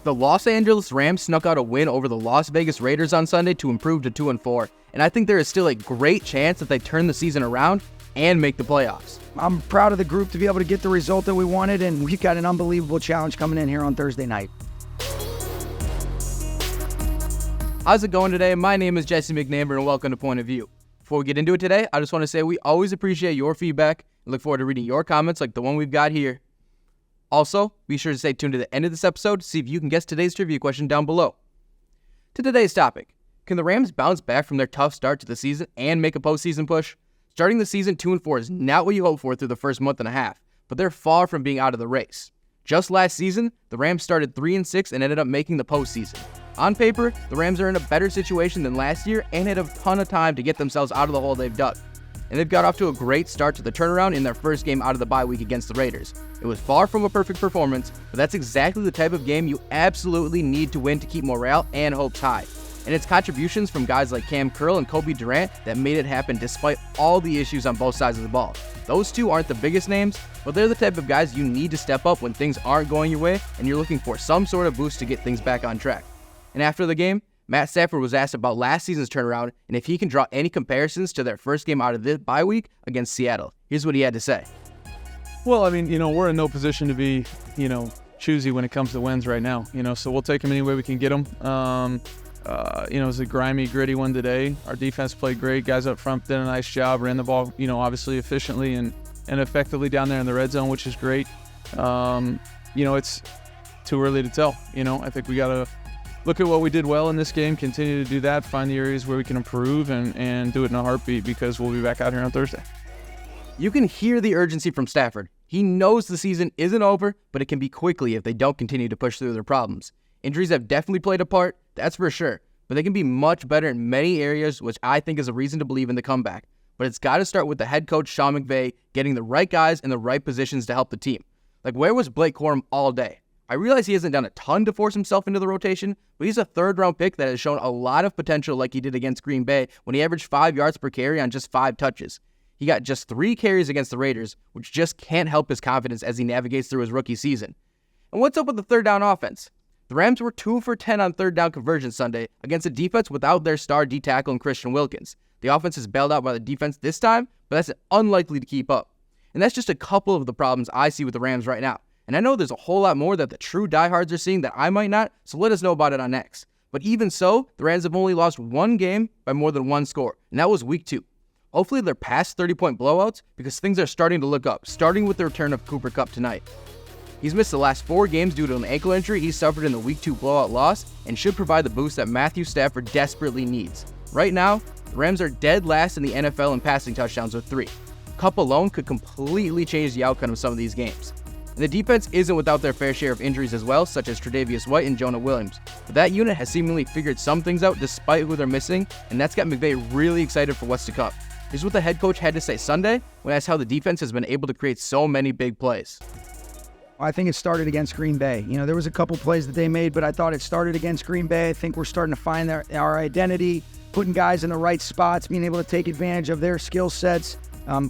The Los Angeles Rams snuck out a win over the Las Vegas Raiders on Sunday to improve to 2-4, and I think there is still a great chance that they turn the season around and make the playoffs. I'm proud of the group to be able to get the result that we wanted, and we've got an unbelievable challenge coming in here on Thursday night. How's it going today? My name is Jesse McNamber, and welcome to Point of View. Before we get into it today, I just want to say we always appreciate your feedback and look forward to reading your comments like the one we've got here. Also, be sure to stay tuned to the end of this episode to see if you can guess today's trivia question down below. To today's topic, can the Rams bounce back from their tough start to the season and make a postseason push? Starting the season 2-4 is not what you hope for through the first month and a half, but they're far from being out of the race. Just last season, the Rams started 3-6 and ended up making the postseason. On paper, the Rams are in a better situation than last year and had a ton of time to get themselves out of the hole they've dug. And they've got off to a great start to the turnaround in their first game out of the bye week against the Raiders. It was far from a perfect performance, but that's exactly the type of game you absolutely need to win to keep morale and hopes high. And it's contributions from guys like Cam Curl and Kobe Durant that made it happen despite all the issues on both sides of the ball. Those two aren't the biggest names, but they're the type of guys you need to step up when things aren't going your way and you're looking for some sort of boost to get things back on track. And after the game, Matt Stafford was asked about last season's turnaround and if he can draw any comparisons to their first game out of the bye week against Seattle. Here's what he had to say. Well, I mean, we're in no position to be, choosy when it comes to wins right now, so we'll take them any way we can get them. It was a grimy, gritty one today. Our defense played great. Guys up front did a nice job, ran the ball, obviously efficiently and effectively down there in the red zone, which is great. It's too early to tell. I think we got to look at what we did well in this game, continue to do that, find the areas where we can improve and do it in a heartbeat because we'll be back out here on Thursday. You can hear the urgency from Stafford. He knows the season isn't over, but it can be quickly if they don't continue to push through their problems. Injuries have definitely played a part, that's for sure, but they can be much better in many areas, which I think is a reason to believe in the comeback. But it's got to start with the head coach, Sean McVay, getting the right guys in the right positions to help the team. Like, where was Blake Corum all day? I realize he hasn't done a ton to force himself into the rotation, but he's a third-round pick that has shown a lot of potential like he did against Green Bay when he averaged 5 yards per carry on just 5 touches. He got just 3 carries against the Raiders, which just can't help his confidence as he navigates through his rookie season. And what's up with the third-down offense? The Rams were 2 for 10 on third-down conversion Sunday against a defense without their star D-tackle and Christian Wilkins. The offense is bailed out by the defense this time, but that's unlikely to keep up. And that's just a couple of the problems I see with the Rams right now. And I know there's a whole lot more that the true diehards are seeing that I might not, so let us know about it on X. But even so, the Rams have only lost 1 game by more than 1 score, and that was week 2. Hopefully they're past 30-point blowouts because things are starting to look up, starting with the return of Cooper Kupp tonight. He's missed the last 4 games due to an ankle injury he suffered in the week 2 blowout loss and should provide the boost that Matthew Stafford desperately needs. Right now, the Rams are dead last in the NFL in passing touchdowns with 3. Kupp alone could completely change the outcome of some of these games. And the defense isn't without their fair share of injuries as well, such as Tre'Davious White and Jonah Williams. But that unit has seemingly figured some things out despite who they're missing, and that's got McVay really excited for what's to come. Here's what the head coach had to say Sunday when asked how the defense has been able to create so many big plays. I think it started against Green Bay. There was a couple plays that they made, but I thought it started against Green Bay. I think we're starting to find our identity, putting guys in the right spots, being able to take advantage of their skill sets.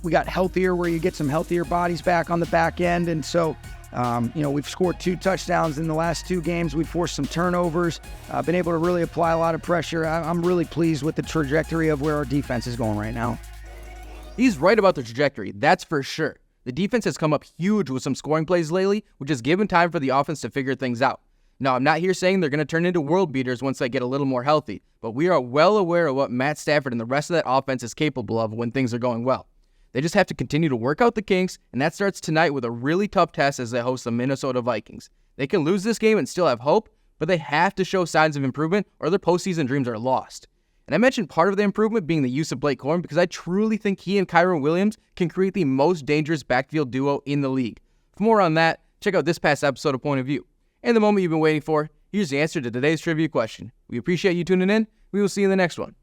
We got healthier where you get some healthier bodies back on the back end. And so, we've scored 2 touchdowns in the last 2 games. We've forced some turnovers, been able to really apply a lot of pressure. I'm really pleased with the trajectory of where our defense is going right now. He's right about the trajectory, that's for sure. The defense has come up huge with some scoring plays lately, which has given time for the offense to figure things out. Now, I'm not here saying they're going to turn into world beaters once they get a little more healthy, but we are well aware of what Matt Stafford and the rest of that offense is capable of when things are going well. They just have to continue to work out the kinks, and that starts tonight with a really tough test as they host the Minnesota Vikings. They can lose this game and still have hope, but they have to show signs of improvement or their postseason dreams are lost. And I mentioned part of the improvement being the use of Blake Corum because I truly think he and Kyron Williams can create the most dangerous backfield duo in the league. For more on that, check out this past episode of Point of View. And the moment you've been waiting for, here's the answer to today's trivia question. We appreciate you tuning in. We will see you in the next one.